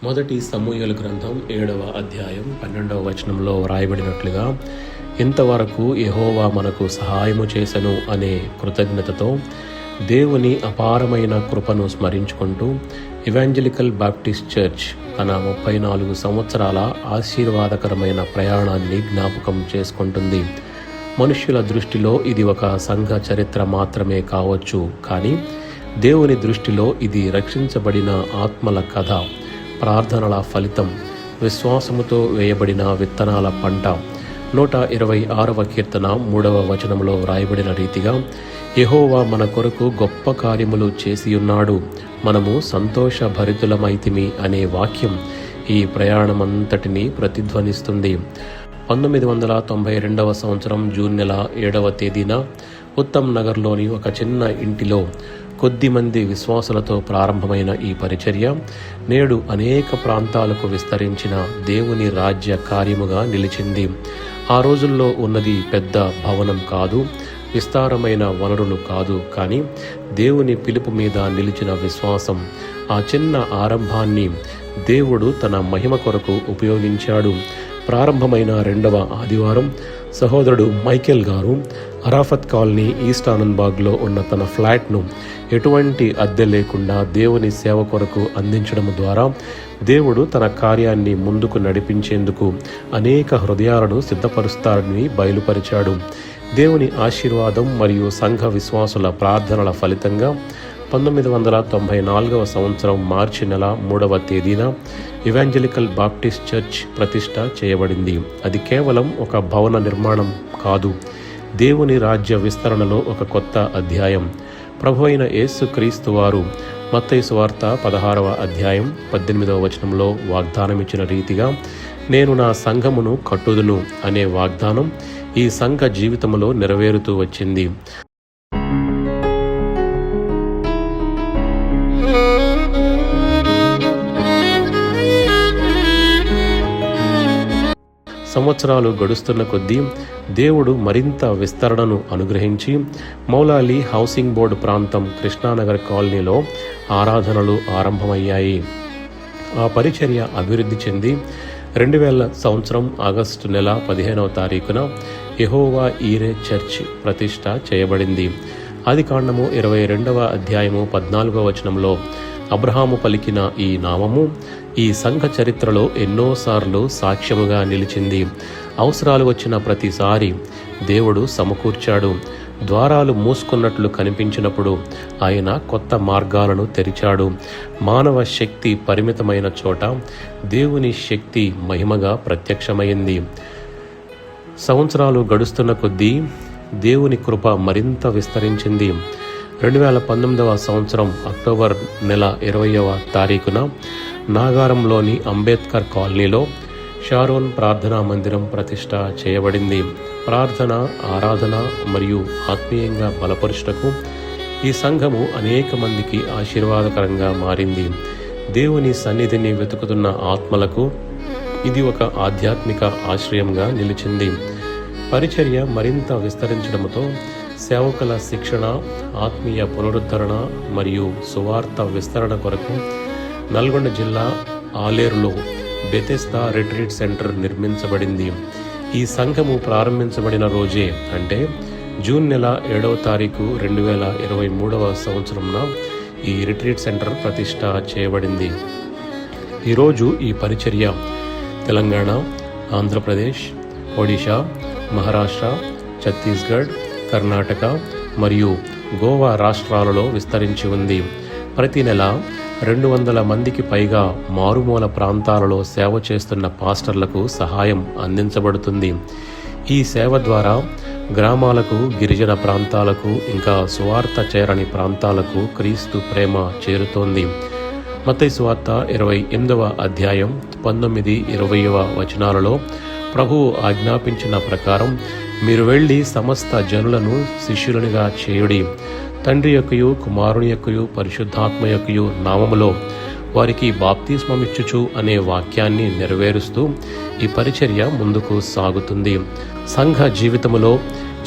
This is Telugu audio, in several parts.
మొదటి సమూయేలు గ్రంథం 7వ అధ్యాయం 12వ వచనంలో వ్రాయబడినట్లుగా, ఇంతవరకు యెహోవా మనకు సహాయము చేసెను అనే కృతజ్ఞతతో దేవుని అపారమైన కృపను స్మరించుకుంటూ ఇవాంజలికల్ బాప్టిస్ట్ చర్చ్ తన 34 సంవత్సరాల ఆశీర్వాదకరమైన ప్రయాణాన్ని జ్ఞాపకం చేసుకుంటుంది. మనుష్యుల దృష్టిలో ఇది ఒక సంఘ చరిత్ర మాత్రమే కావచ్చు, కానీ దేవుని దృష్టిలో ఇది రక్షించబడిన ఆత్మల కథ, ప్రార్థనల ఫలితం, విశ్వాసముతో వేయబడిన విత్తనాల పంట. 126వ కీర్తన 3వ వచనంలో వ్రాయబడిన రీతిగా, యెహోవా మన కొరకు గొప్ప కార్యములు చేసియున్నాడు, మనము సంతోషభరితులమైతిమి అనే వాక్యం ఈ ప్రయాణమంతటిని ప్రతిధ్వనిస్తుంది. 1992వ సంవత్సరం జూన్ నెల 7వ తేదీన ఉత్తమ్ నగర్లోని ఒక చిన్న ఇంటిలో కొద్దిమంది విశ్వాసులతో ప్రారంభమైన ఈ పరిచర్య నేడు అనేక ప్రాంతాలకు విస్తరించిన దేవుని రాజ్య కార్యముగా నిలిచింది. ఆ రోజుల్లో ఉన్నది పెద్ద భవనం కాదు, విస్తారమైన వనరులు కాదు, కానీ దేవుని పిలుపు మీద నిలిచిన విశ్వాసం. ఆ చిన్న ఆరంభాన్ని దేవుడు తన మహిమ కొరకు ఉపయోగించాడు. ప్రారంభమైన 2వ ఆదివారం సహోదరుడు మైకేల్ గారు అరాఫత్ కాలనీ ఈస్ట్ ఆనంద్బాగ్లో ఉన్న తన ఫ్లాట్ను ఎటువంటి అద్దె లేకుండా దేవుని సేవ కొరకు అందించడం ద్వారా దేవుడు తన కార్యాన్ని ముందుకు నడిపించేందుకు అనేక హృదయాలను సిద్ధపరుస్తారని బయలుపరిచాడు. దేవుని ఆశీర్వాదం మరియు సంఘ విశ్వాసుల ప్రార్థనల ఫలితంగా 1994వ సంవత్సరం మార్చి నెల 3వ తేదీన ఇవాంజలికల్ బాప్టిస్ట్ చర్చ్ ప్రతిష్ట చేయబడింది. అది కేవలం ఒక భవన నిర్మాణం కాదు, దేవుని రాజ్య విస్తరణలో ఒక కొత్త అధ్యాయం. ప్రభు అయిన యేసు క్రీస్తు వారు మత్తయి సువార్త 16వ అధ్యాయం 18వ వచనంలో వాగ్దానమిచ్చిన రీతిగా, నేను నా సంఘమును కట్టుదును అనే వాగ్దానం ఈ సంఘ జీవితంలో నెరవేరుతూ వచ్చింది. సంవత్సరాలు గడుస్తున్న కొద్దీ దేవుడు మరింత విస్తరణను అనుగ్రహించి మౌలాలి హౌసింగ్ బోర్డు ప్రాంతం కృష్ణానగర్ కాలనీలో ఆరాధనలు ఆరంభమయ్యాయి. ఆ పరిచర్య అభివృద్ధి చెంది 2000 సంవత్సరం ఆగస్టు నెల 15వ తారీఖున యెహోవా ఈరే చర్చ్ ప్రతిష్ట చేయబడింది. ఆదికాండము 22వ అధ్యాయము 14వ వచనంలో అబ్రహాము పలికిన ఈ నామము ఈ సంఘ చరిత్రలో ఎన్నోసార్లు సాక్ష్యముగా నిలిచింది. అవసరాలు వచ్చిన ప్రతిసారి దేవుడు సమకూర్చాడు. ద్వారాలు మూసుకున్నట్లు కనిపించినప్పుడు ఆయన కొత్త మార్గాలను తెరిచాడు. మానవ శక్తి పరిమితమైన చోట దేవుని శక్తి మహిమగా ప్రత్యక్షమైంది. సంవత్సరాలు గడుస్తున్న కొద్దీ దేవుని కృప మరింత విస్తరించింది. 2019వ సంవత్సరం అక్టోబర్ నెల 20వ తారీఖున నాగారంలోని అంబేద్కర్ కాలనీలో షారోన్ ప్రార్థనా మందిరం ప్రతిష్ట చేయబడింది. ప్రార్థన, ఆరాధన మరియు ఆత్మీయంగా బలపరుచుటకు ఈ సంఘము అనేక మందికి ఆశీర్వాదకరంగా మారింది. దేవుని సన్నిధిని వెతుకుతున్న ఆత్మలకు ఇది ఒక ఆధ్యాత్మిక ఆశ్రయంగా నిలిచింది. పరిచర్య మరింత విస్తరించడంతో సేవకుల శిక్షణ, ఆత్మీయ పునరుద్ధరణ మరియు సువార్త విస్తరణ కొరకు నల్గొండ జిల్లా ఆలేరులో బెతెస్దా రిట్రీట్ సెంటర్ నిర్మించబడింది. ఈ సంఘము ప్రారంభించబడిన రోజే, అంటే జూన్ నెల 7వ తారీఖు 2023వ సంవత్సరంన ఈ రిట్రీట్ సెంటర్ ప్రతిష్ట చేయబడింది. ఈరోజు ఈ పరిచర్య తెలంగాణ, ఆంధ్రప్రదేశ్, ఒడిషా, మహారాష్ట్ర, ఛత్తీస్గఢ్, కర్ణాటక మరియు గోవా రాష్ట్రాలలో విస్తరించి ఉంది. ప్రతి నెల 200 మందికి పైగా మారుమూల ప్రాంతాలలో సేవ చేస్తున్న పాస్టర్లకు సహాయం అందించబడుతుంది. ఈ సేవ ద్వారా గ్రామాలకు, గిరిజన ప్రాంతాలకు, ఇంకా సువార్త చేరని ప్రాంతాలకు క్రీస్తు ప్రేమ చేరుతోంది. మత్తయి సువార్త 28వ అధ్యాయం 19-20వ వచనాలలో ప్రభువు ఆజ్ఞాపించిన ప్రకారం, మీరు వెళ్ళి సమస్త జనులను శిష్యులనిగా చేయుడి, తండ్రి యొక్కయు, కుమారుని యొక్కయు, పరిశుద్ధాత్మ యొక్కయు నామములో వారికి బాప్తిస్మమిచ్చుచు అనే వాక్యాన్ని నెరవేరుస్తూ ఈ పరిచర్య ముందుకు సాగుతుంది. సంఘ జీవితములో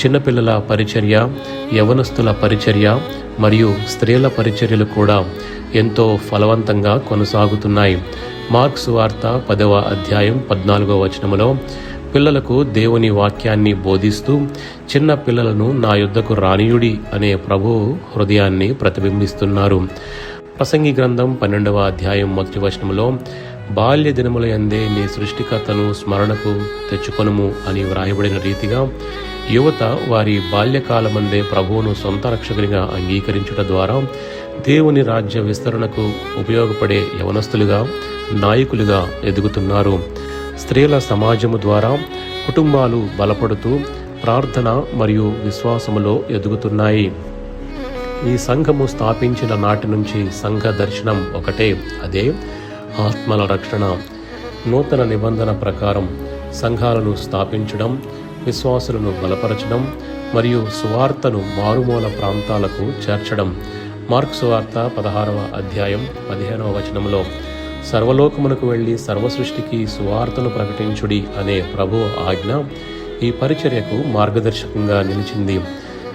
చిన్నపిల్లల పరిచర్య, యవనస్తుల పరిచర్య మరియు స్త్రీల పరిచర్యలు కూడా ఎంతో ఫలవంతంగా కొనసాగుతున్నాయి. మార్కు సువార్త 10వ అధ్యాయం 14వ వచనములో పిల్లలకు దేవుని వాక్యాన్ని బోధిస్తూ చిన్న పిల్లలను నా యొద్దకు రానియుడి అనే ప్రభువు హృదయాన్ని ప్రతిబింబిస్తున్నారు. ప్రసంగి గ్రంథం 12వ అధ్యాయం 1వ వచనములో బాల్య దినముల యందే నీ సృష్టికర్తను స్మరణకు తెచ్చుకొనుము అని వ్రాయబడిన రీతిగా యువత వారి బాల్యకాలమందే ప్రభువును సొంత రక్షకునిగా అంగీకరించుట ద్వారా దేవుని రాజ్య విస్తరణకు ఉపయోగపడే యవనస్తులుగా, నాయకులుగా ఎదుగుతున్నారు. స్త్రీల సమాజము ద్వారా కుటుంబాలు బలపడుతూ ప్రార్థన మరియు విశ్వాసములో ఎదుగుతున్నాయి. ఈ సంఘము స్థాపించిన నాటి నుంచి సంఘ దర్శనం ఒకటే, అదే ఆత్మల రక్షణ. నూతన నిబంధన ప్రకారం సంఘాలను స్థాపించడం, విశ్వాసులను బలపరచడం మరియు సువార్తను మారుమూల ప్రాంతాలకు చేర్చడం. మార్కు సువార్త 16వ అధ్యాయం 15వ వచనంలో సర్వలోకమునకు వెళ్ళి సర్వసృష్టికి సువార్తను ప్రకటించుడి అనే ప్రభువు ఆజ్ఞ ఈ పరిచర్యకు మార్గదర్శకంగా నిలిచింది.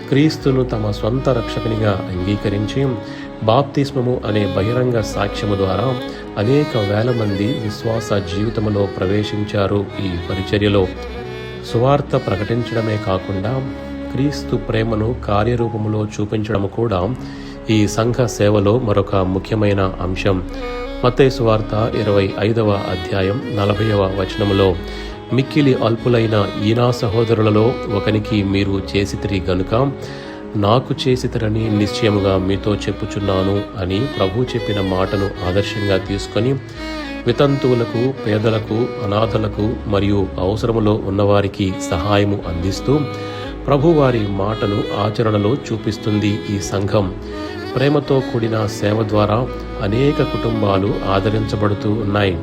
క్రీస్తును తమ స్వంత రక్షకునిగా అంగీకరించి బాప్తిస్మము అనే బహిరంగ సాక్ష్యము ద్వారా అనేక వేల మంది విశ్వాస జీవితములో ప్రవేశించారు. ఈ పరిచర్యలో సువార్త ప్రకటించడమే కాకుండా క్రీస్తు ప్రేమను కార్యరూపములో చూపించడం కూడా ఈ సంఘ సేవలో మరొక ముఖ్యమైన అంశం. మత్తయి సువార్త 25వ అధ్యాయం 40వ వచనములో మిక్కిలి అల్పులైన ఈనా సహోదరులలో ఒకనికి మీరు చేసితిరి గనుక నాకు చేసితిరని నిశ్చయముగా మీతో చెప్పుచున్నాను అని ప్రభు చెప్పిన మాటను ఆదర్శంగా తీసుకొని వితంతువులకు, పేదలకు, అనాథలకు మరియు అవసరములో ఉన్నవారికి సహాయము అందిస్తూ ప్రభువారి మాటను ఆచరణలో చూపిస్తుంది ఈ సంఘం. ప్రేమతో కూడిన సేవ ద్వారా అనేక కుటుంబాలు ఆదరించబడుతూ ఉన్నాయి.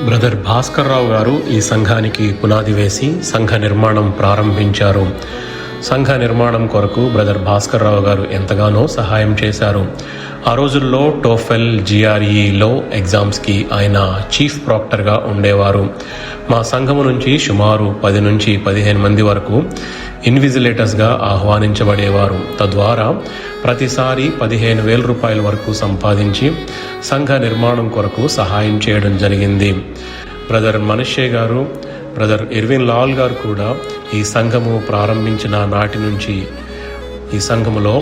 బ్రదర్ భాస్కర్ రావు గారు ఈ సంఘానికి పునాది వేసి సంఘ నిర్మాణం ప్రారంభించారు. సంఘ నిర్మాణం కొరకు బ్రదర్ భాస్కర్ రావు గారు ఎంతగానో సహాయం చేశారు. ఆ రోజుల్లో టోఫెల్, GREలో ఎగ్జామ్స్కి ఆయన చీఫ్ ప్రాక్టర్గా ఉండేవారు. మా సంఘము నుంచి సుమారు 10 నుంచి 15 మంది వరకు ఇన్విజిలేటర్స్గా ఆహ్వానించబడేవారు. తద్వారా ప్రతిసారి 15,000 రూపాయల వరకు సంపాదించి సంఘ నిర్మాణం కొరకు సహాయం చేయడం జరిగింది. బ్రదర్ మనషే గారు, బ్రదర్ ఇర్విన్ లాల్ గారు కూడా ఈ సంఘము ప్రారంభించిన నాటి నుంచి ఈ సంఘములో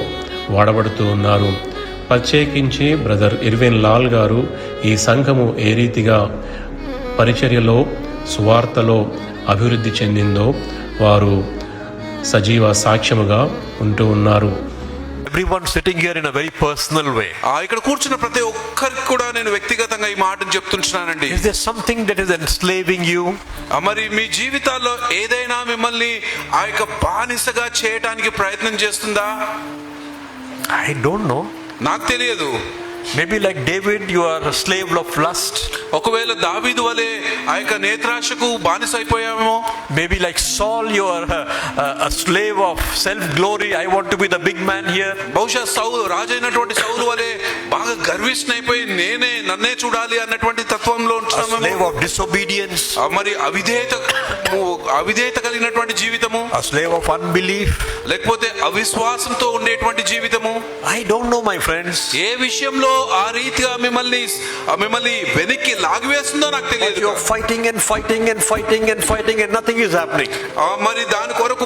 వాడబడుతూ ఉన్నారు. ప్రత్యేకించి బ్రదర్ ఇర్విన్ లాల్ గారు ఈ సంఘము ఏ రీతిగా పరిచర్యలో, సువార్తలో అభివృద్ధి చెందిందో వారు సజీవ సాక్ష్యముగా ఉంటూ ఉన్నారు. Everyone sitting here in a very personal way. ఇక్కడ కూర్చున్న ప్రతి ఒక్కరికి కూడా నేను వ్యక్తిగతంగా ఈ మాటను చెప్తున్నానండి. Is there something that is enslaving you? మరి మీ జీవితాల్లో ఏదైనా మిమ్మల్ని ఆ యొక్క బానిసగా చేయడానికి ప్రయత్నం చేస్తుందా? I don't know. నాకు తెలియదు. Maybe like David, you are a slave of lust. ఒకవేళ దావీదు వలె ఆ యొక్క నేత్రాశకు బానిస అయిపోయామేమో. Maybe like Saul, you are a slave of self glory. I want to be the big man here. బహుశా సౌలు, రాజైనటువంటి సౌలు వలె బాగా గర్విష్ఠునైపోయి నన్నే చూడాలి అన్నటువంటి తత్వంలో ఉంటున్నామేమో. A slave of disobedience. మరి అవిధేయత కలిగినటువంటి జీవితము. A slave of unbelief. లేకపోతే అవిశ్వాసంతో ఉండేటువంటి జీవితము. I don't know, my friends. ఏ విషయంలో ఆ రీతిగా మిమ్మల్ని వెనక్కి లాగివేస్తుందో నాకు తెలియదు. You are fighting and fighting and fighting and fighting and nothing is happening. మరి దాని కొరకు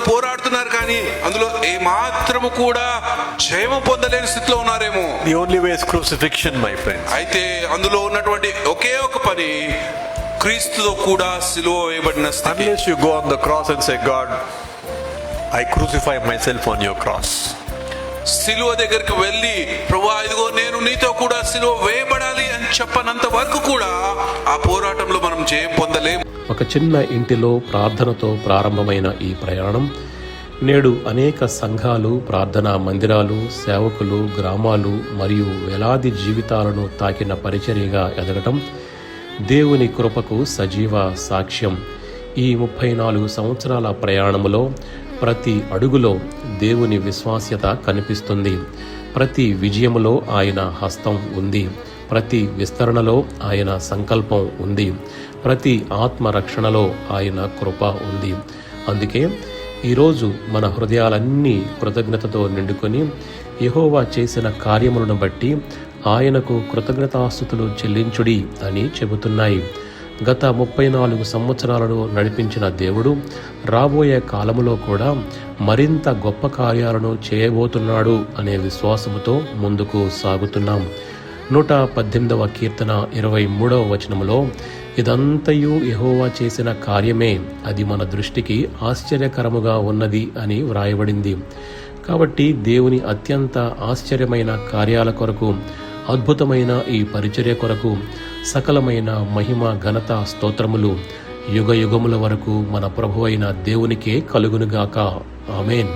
పోరాడుతున్నారు కానీ అందులో ఏ మాత్రము కూడా జయము పొందలేని స్థితిలో ఉన్నారేమో. The only way is crucifixion, my friends. అయితే అందులో ఉన్నటువంటి ఒకే ఒక పని క్రీస్తుతో కూడా సిలువ వేయబడిన స్థితి. Unless you go on the cross and say, God, I crucify myself on your cross. సిలువ దగ్గరికి వెళ్ళి ప్రభువా ఇదిగో నేను నీతో కూడా సిలువ వేయబడాలి అని చెప్పనంత వరకు కూడా ఆ పోరాటంలో మనం జయం పొందలేము. ఒక చిన్న ఇంటిలో ప్రార్థనతో ప్రారంభమైన ఈ ప్రయాణం నేడు అనేక సంఘాలు, ప్రార్థనా మందిరాలు, సేవకులు, గ్రామాలు మరియు వేలాది జీవితాలను తాకిన పరిచర్యగా ఎదగటం దేవుని కృపకు సజీవ సాక్ష్యం. ఈ 34 సంవత్సరాల ప్రయాణములో ప్రతి అడుగులో దేవుని విశ్వాస్యత కనిపిస్తుంది. ప్రతి విజయములో ఆయన హస్తం ఉంది. ప్రతి విస్తరణలో ఆయన సంకల్పం ఉంది. ప్రతి ఆత్మరక్షణలో ఆయన కృప ఉంది. అందుకే ఈరోజు మన హృదయాలన్నీ కృతజ్ఞతతో నిండుకొని యెహోవా చేసిన కార్యములను బట్టి ఆయనకు కృతజ్ఞతాస్తుతులు చెల్లించుడి అని చెబుతున్నాయి. గత 34 సంవత్సరాలను నడిపించిన దేవుడు రాబోయే కాలములో కూడా మరింత గొప్ప కార్యాలను చేయబోతున్నాడు అనే విశ్వాసముతో ముందుకు సాగుతున్నాం. 118వ కీర్తన 23వ వచనములో, ఇదంతయు యెహోవా చేసిన కార్యమే, అది మన దృష్టికి ఆశ్చర్యకరముగా ఉన్నది అని వ్రాయబడింది. కాబట్టి దేవుని అత్యంత ఆశ్చర్యమైన కార్యాల కొరకు, అద్భుతమైన ఈ పరిచర్య కొరకు సకలమైన మహిమ, ఘనత, స్తోత్రములు యుగ యుగముల వరకు మన ప్రభువైన దేవునికే కలుగునుగాక. ఆమేన్.